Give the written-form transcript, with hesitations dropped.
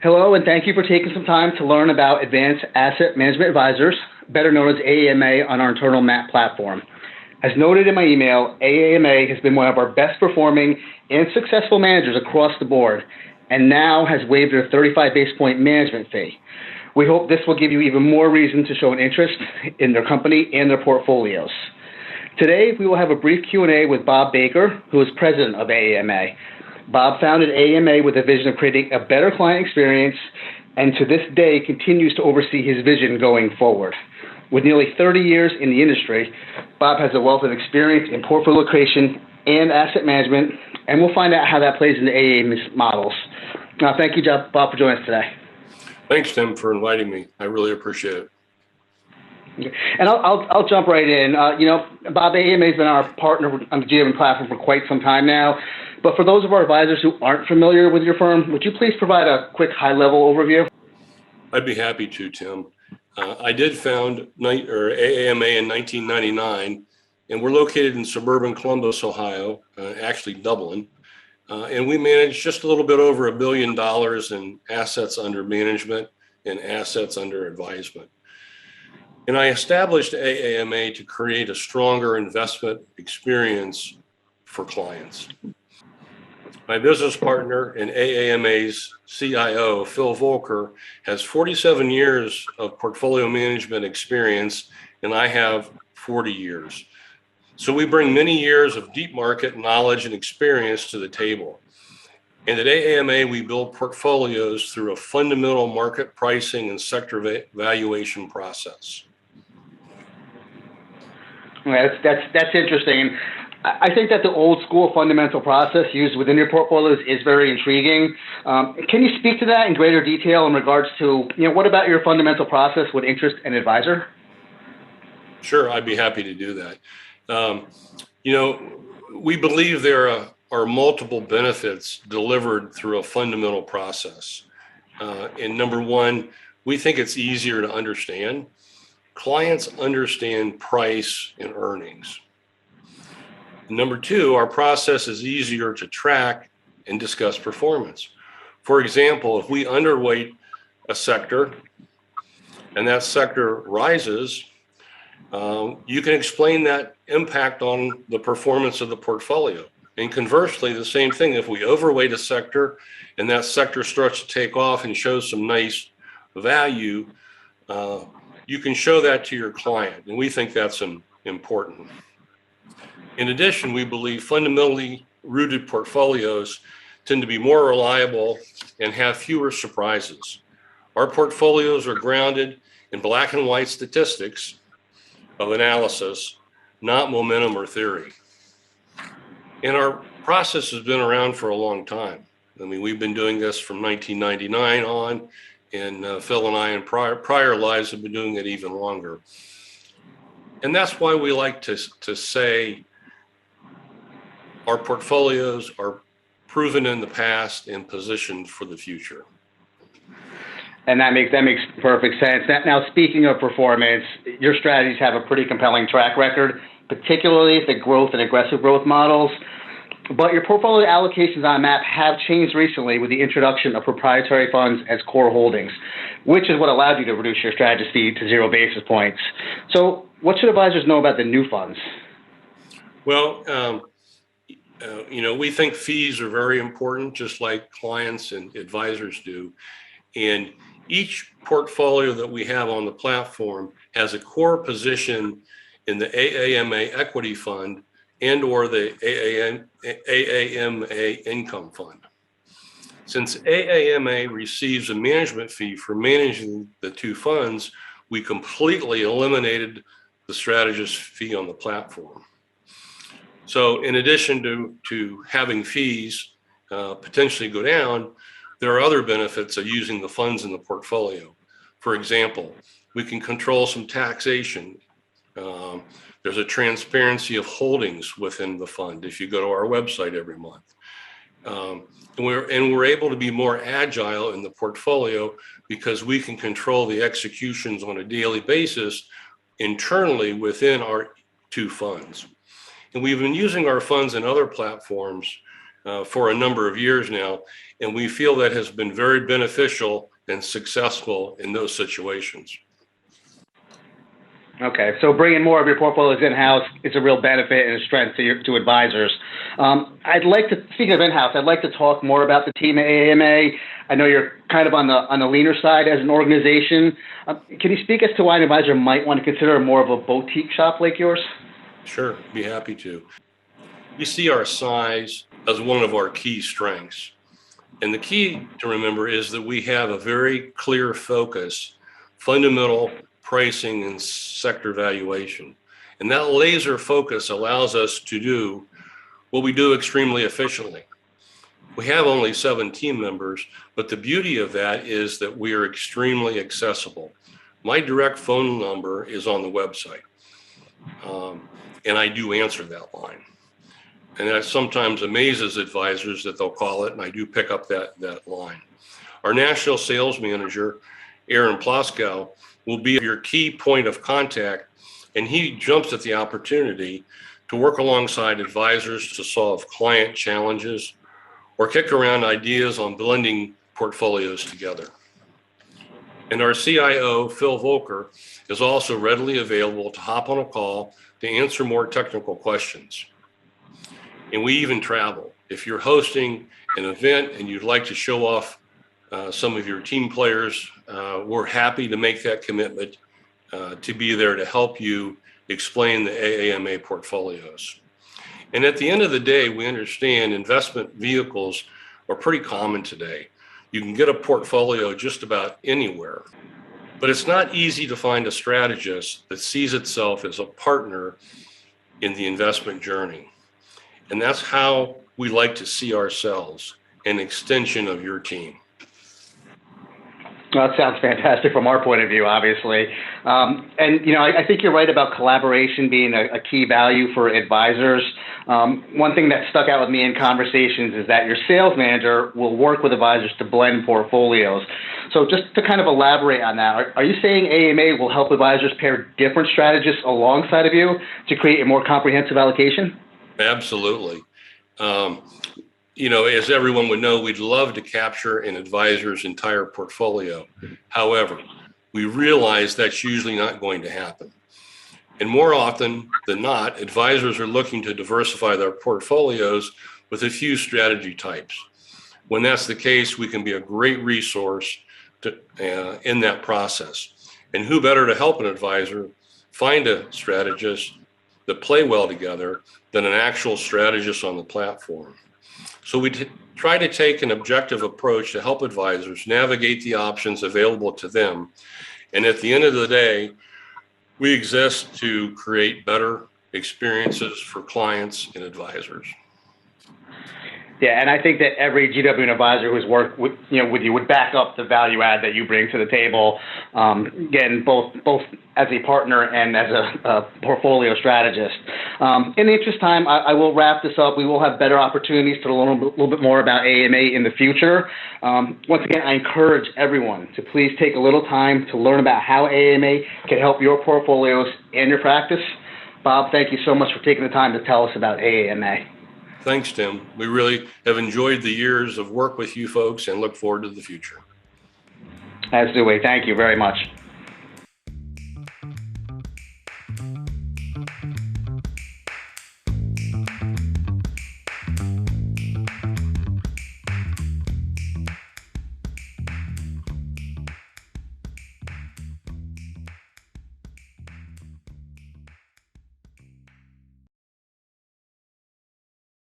Hello, and thank you for taking some time to learn about Advanced Asset Management Advisors, better known as AAMA, on our internal MAP platform. As noted in my email, AAMA has been one of our best performing and successful managers across the board, and now has waived their 35 basis point management fee. We hope this will give you even more reason to show an interest in their company and their portfolios. Today, we will have a brief Q&A with Bob Baker, who is president of AAMA. Bob founded AAMA with a vision of creating a better client experience, and to this day continues to oversee his vision going forward. With nearly 30 years in the industry, Bob has a wealth of experience in portfolio creation and asset management, and we'll find out how that plays into AAMA's models. Thank you, Bob, for joining us today. Thanks, Tim, for inviting me. I really appreciate it. And I'll jump right in. Bob, AAMA has been our partner on the GWN platform for quite some time now. But for those of our advisors who aren't familiar with your firm, would you please provide a quick high-level overview? I'd be happy to, Tim. I did found AAMA in 1999, and we're located in suburban Columbus, Ohio, actually Dublin. And we manage just a little bit over $1 billion in assets under management and assets under advisement. And I established AAMA to create a stronger investment experience for clients. My business partner and AAMA's CIO, Phil Volker, has 47 years of portfolio management experience, and I have 40 years. So we bring many years of deep market knowledge and experience to the table. And at AAMA, we build portfolios through a fundamental market pricing and sector valuation process. That's interesting. I think that the old school fundamental process used within your portfolios is very intriguing. Can you speak to that in greater detail in regards to, what about your fundamental process would interest an advisor? Sure, I'd be happy to do that. We believe there are multiple benefits delivered through a fundamental process. And number one, we think it's easier to understand. Clients understand price and earnings. Number two, our process is easier to track and discuss performance. For example, if we underweight a sector and that sector rises, you can explain that impact on the performance of the portfolio. And conversely, the same thing, if we overweight a sector and that sector starts to take off and shows some nice value, you can show that to your client, and we think that's important. In addition, we believe fundamentally rooted portfolios tend to be more reliable and have fewer surprises. Our portfolios are grounded in black and white statistics of analysis, not momentum or theory. And our process has been around for a long time. I mean, we've been doing this from 1999 on, and Phil and I in prior lives have been doing it even longer. And that's why we like to say our portfolios are proven in the past and positioned for the future. And that makes perfect sense. Now, speaking of performance, your strategies have a pretty compelling track record, particularly the growth and aggressive growth models. But your portfolio allocations on MAP have changed recently with the introduction of proprietary funds as core holdings, which is what allowed you to reduce your strategy fee to 0 basis points. So what should advisors know about the new funds? Well, we think fees are very important, just like clients and advisors do. And each portfolio that we have on the platform has a core position in the AAMA Equity Fund and or the AAMA Income Fund. Since AAMA receives a management fee for managing the two funds, we completely eliminated the strategist fee on the platform. So in addition to having fees potentially go down, there are other benefits of using the funds in the portfolio. For example, we can control some taxation. There's a transparency of holdings within the fund if you go to our website every month. And we're able to be more agile in the portfolio because we can control the executions on a daily basis internally within our two funds. And we've been using our funds in other platforms for a number of years now, And we feel that has been very beneficial and successful in those situations. Okay, so bringing more of your portfolios in-house is a real benefit and a strength to advisors. I'd like to, speaking of in-house, I'd like to talk more about the team at AAMA. I know you're kind of on the leaner side as an organization. Can you speak as to why an advisor might want to consider more of a boutique shop like yours? Sure, be happy to. We see our size as one of our key strengths. And the key to remember is that we have a very clear focus, fundamental pricing and sector valuation. And that laser focus allows us to do what we do extremely efficiently. We have only 7 team members, but the beauty of that is that we are extremely accessible. My direct phone number is on the website, and I do answer that line. And that sometimes amazes advisors that they'll call it, and I do pick up that line. Our national sales manager, Aaron Ploskow, will be your key point of contact, and he jumps at the opportunity to work alongside advisors to solve client challenges or kick around ideas on blending portfolios together. And our CIO, Phil Volker, is also readily available to hop on a call to answer more technical questions. And we even travel. If you're hosting an event and you'd like to show off some of your team players, we're happy to make that commitment to be there to help you explain the AAMA portfolios. And at the end of the day, we understand investment vehicles are pretty common today. You can get a portfolio just about anywhere, but it's not easy to find a strategist that sees itself as a partner in the investment journey. And that's how we like to see ourselves, an extension of your team. Well, that sounds fantastic from our point of view, obviously. And, you know, I think you're right about collaboration being a key value for advisors. One thing that stuck out with me in conversations is that your sales manager will work with advisors to blend portfolios. So just to kind of elaborate on that, are you saying AAMA will help advisors pair different strategists alongside of you to create a more comprehensive allocation? Absolutely. You know, as everyone would know, we'd love to capture an advisor's entire portfolio. However, we realize that's usually not going to happen. And more often than not, advisors are looking to diversify their portfolios with a few strategy types. When that's the case, we can be a great resource in that process. And who better to help an advisor find a strategist that play well together than an actual strategist on the platform. So we try to take an objective approach to help advisors navigate the options available to them. And at the end of the day, we exist to create better experiences for clients and advisors. Yeah, and I think that every GWN advisor who's worked with you would back up the value add that you bring to the table. Again, both as a partner and as a portfolio strategist. In the interest of time, I will wrap this up. We will have better opportunities to learn a little bit more about AAMA in the future. Once again, I encourage everyone to please take a little time to learn about how AAMA can help your portfolios and your practice. Bob, thank you so much for taking the time to tell us about AAMA. Thanks, Tim. We really have enjoyed the years of work with you folks and look forward to the future. As do we. Thank you very much.